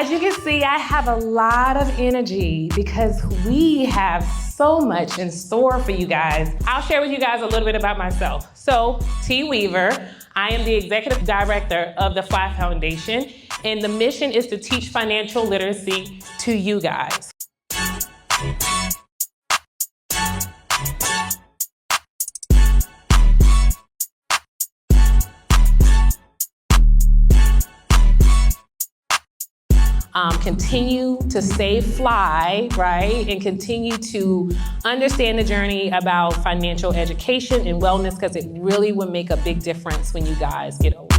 As you can see, I have a lot of energy because we have so much in store for you guys. I'll share with you guys a little bit about myself. So, T. Weaver, I am the Executive Director of the FLY Foundation, and the mission is to teach financial literacy to you guys. Continue to stay fly, right? And continue to understand the journey about financial education and wellness, because it really will make a big difference when you guys get older.